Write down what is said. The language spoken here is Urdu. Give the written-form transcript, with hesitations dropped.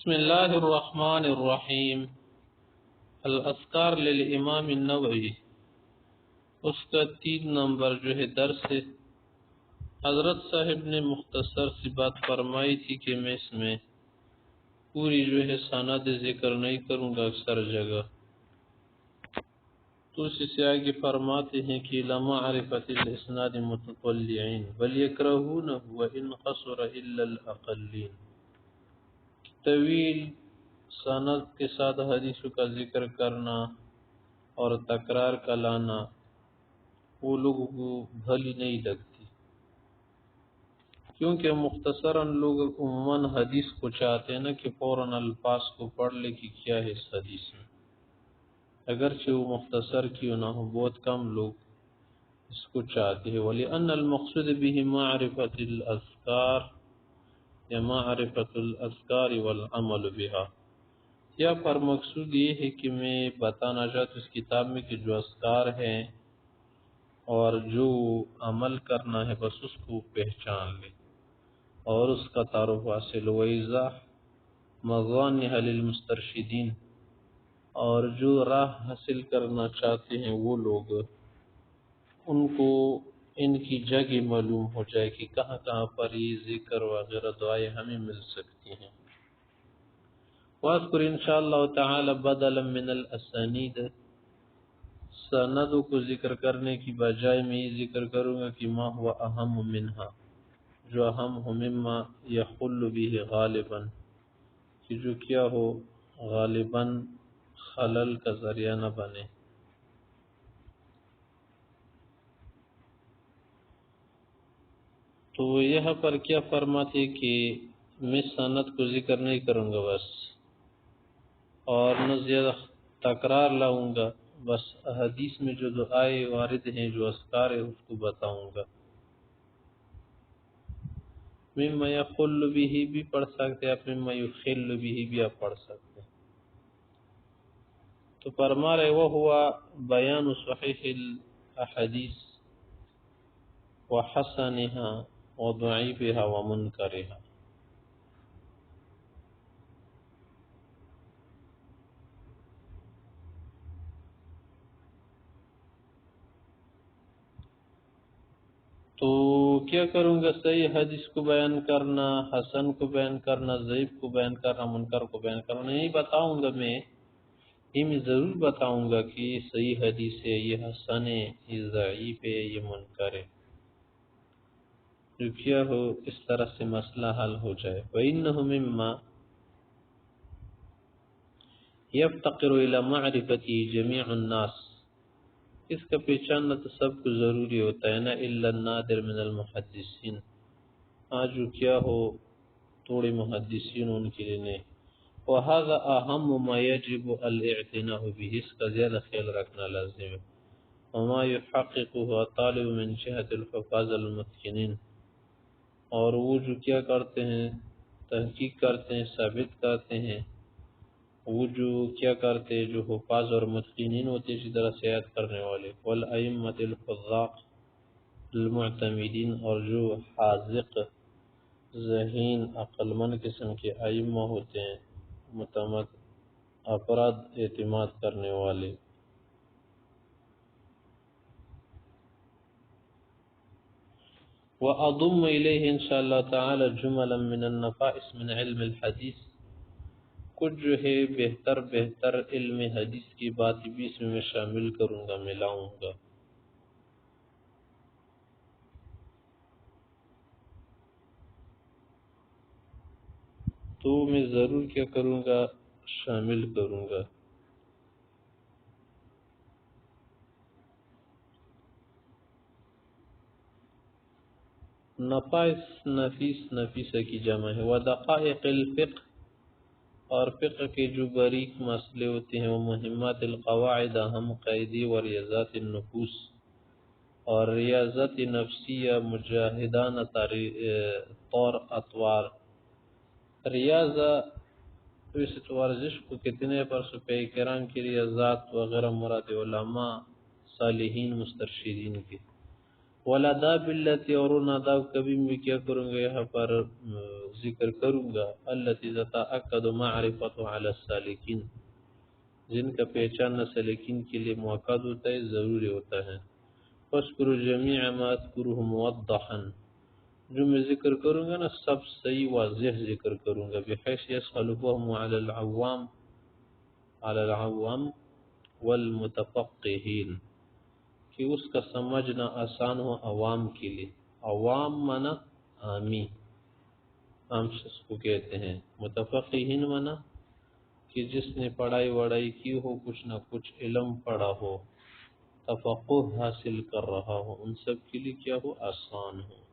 بسم اللہ الرحمن الرحیم۔ الاذکار للامام النووی، اس کا 3 نمبر جو ہے درس ہے۔ حضرت صاحب نے مختصر سی بات فرمائی تھی کہ میں اس میں پوری جو ہے سند ذکر نہیں کروں گا اکثر جگہ، تو اسی سے آگے فرماتے ہیں کہ لمعرفت الاسناد متطلعین بل یکرہونہ وان قصر الا الاقلین۔ طویل سند کے ساتھ حدیث کا ذکر کرنا اور تکرار کا لانا وہ لوگوں کو بھلی نہیں لگتی، کیونکہ مختصراً لوگ عموماً حدیث کو چاہتے ہیں نا کہ فوراً الفاظ کو پڑھ لے کہ کیا ہے اس حدیث میں، اگرچہ وہ مختصر کیوں نہ ہو، بہت کم لوگ اس کو چاہتے ہیں۔ وَلِأَنَّ الْمَقْصُودَ بِهِ مَعْرِفَةُ الْأَذْكَارِ یا معرفت الاذکار والعمل بها، یا پر مقصود یہ ہے کہ میں بتانا چاہتا ہوں اس کتاب میں کہ جو اذکار ہیں اور جو عمل کرنا ہے بس اس کو پہچان لے اور اس کا تعارف حاصل ہو۔ وَإِيضَاحُ مَظَانِّهَا لِلْمُسْتَرْشِدِينَ، اور جو راہ حاصل کرنا چاہتے ہیں وہ لوگ، ان کو ان کی جگہ معلوم ہو جائے کہ کہاں کہاں پر یہ ذکر وغیرہ دعائیں ہمیں مل سکتی ہیں۔ وَاذْكُرْ انشاءاللہ تعالی بدلا من الاسانید، سندوں کو ذکر کرنے کی بجائے میں یہ ذکر کروں گا کہ ما ہوا اہم منہا، جو اہم ہو، مما یخل به غالباً، کہ جو کیا ہو غالباً خلل کا ذریعہ نہ بنے۔ تو یہاں پر کیا فرماتے کہ میں سند کو ذکر نہیں کروں گا بس، اور نہ زیادہ تکرار لاؤں گا، بس حدیث میں جو دعائیں وارد ہیں، جو اذکار ہے اس کو بتاؤں گا۔ مما یخل به بھی پڑھ سکتے ہیں آپ، مما یخل به بھی آپ پڑھ سکتے ہیں۔ تو فرما رہے وہ ہوا بیان صحیح الاحادیث وحسنها وضعیفها ومنکرها۔ تو کیا کروں گا؟ صحیح حدیث کو بیان کرنا، حسن کو بیان کرنا، ضعیف کو بیان کرنا، منکر کو بیان کرنا نہیں بتاؤں گا میں، یہ میں ضرور بتاؤں گا کہ یہ صحیح حدیث ہے، یہ حسن ہے، یہ ضعیف ہے، یہ منکر ہے، جو کیا ہو اس طرح سے مسئلہ حل ہو جائے۔ وَإِنَّهُ مِمَّا يَفْتَقِرُ إِلَى مَعْرِفَتِهِ جَمِيعُ النَّاسِ، اس کا پہچاننا تو سب کو ضروری ہوتا ہے نا، إِلَّا النَّادِرُ مِنَ الْمُحَدِّثِينَ، آج جو کیا ہو تھوڑے محدثین ان کے لیے نہیں۔ وَهَذَا أَهَمُّ مَا يَجِبُ الْإِعْتِنَاءُ بِهِ، اس کا زیادہ خیال رکھنا لازم ہے۔ وَمَا يُحَقِّقُهُ الطَّالِبُ مِنْ جِهَةِ الْحُفَاظِ الْمُتْقِنِينَ، اور وہ جو کیا کرتے ہیں، تحقیق کرتے ہیں، ثابت کرتے ہیں، وہ جو کیا کرتے ہیں، جو حفاظ اور متقنین ہوتے ہیں، اسی طرح سے یاد کرنے والے، والائمۃ الحذاق المعتمدین، اور جو حاذق ذہین عقل مند قسم کے ائمہ ہوتے ہیں، متعمد افراد اعتماد کرنے والے۔ وَأَضُمُّ إِلَيْهِ إِنْ شاء اللہ تعالی جُمَلًا مِنَ النَّفَائِسِ مِنْ عِلْمِ الْحَدِيثِ، کچھ جو ہے بہتر علم حدیث کی بات بھی اس میں شامل کروں گا، ملاؤں گا۔ تو میں ضرور کیا کروں گا، شامل کروں گا۔ نفائس نفیسہ کی جمع ہے۔ ودقائق الفقہ، اور فقہ کے جو باریک مسئلے ہوتے ہیں، وہ مہمات القواعد، اہم قاعدے، و ریاضات النفوس، اور ریاضت نفسیہ، مجاہدانہ طور اطوار۔ ریاضہ اس ورزش کو کتنے پر صحابہ کرام کی ریاضات وغیرہ مراد علماء صالحین مسترشدین کے، وَلَدَا بِالَّتِي اور ان آداب کبھی میں کیا کروں گا یہاں پر ذکر کروں گا الَّتِي تَتَأَكَّدُ مَعْرِفَةُ عَلَى السَّالِكِينَ جن کا پہچاننا سالکین کے لیے موقع ہوتا ہے، ضروری ہوتا ہے. فَاذْكُرُوا جَمِيعَ مَا أَذْكُرُهُ مُوَضَّحًا جو میں ذکر کروں گا نا سب صحیح واضح ذکر کروں گا بحیث يسهل فهم على العوام والمتفقهین کہ اس کا سمجھنا آسان ہو عوام کے لیے. عوام مانا عامی، عام شخص کو کہتے ہیں. متفقہین مانا کہ جس نے پڑھائی وڑائی کی ہو، کچھ نہ کچھ علم پڑھا ہو، تفقہ حاصل کر رہا ہو، ان سب کے لیے کیا ہو آسان ہو.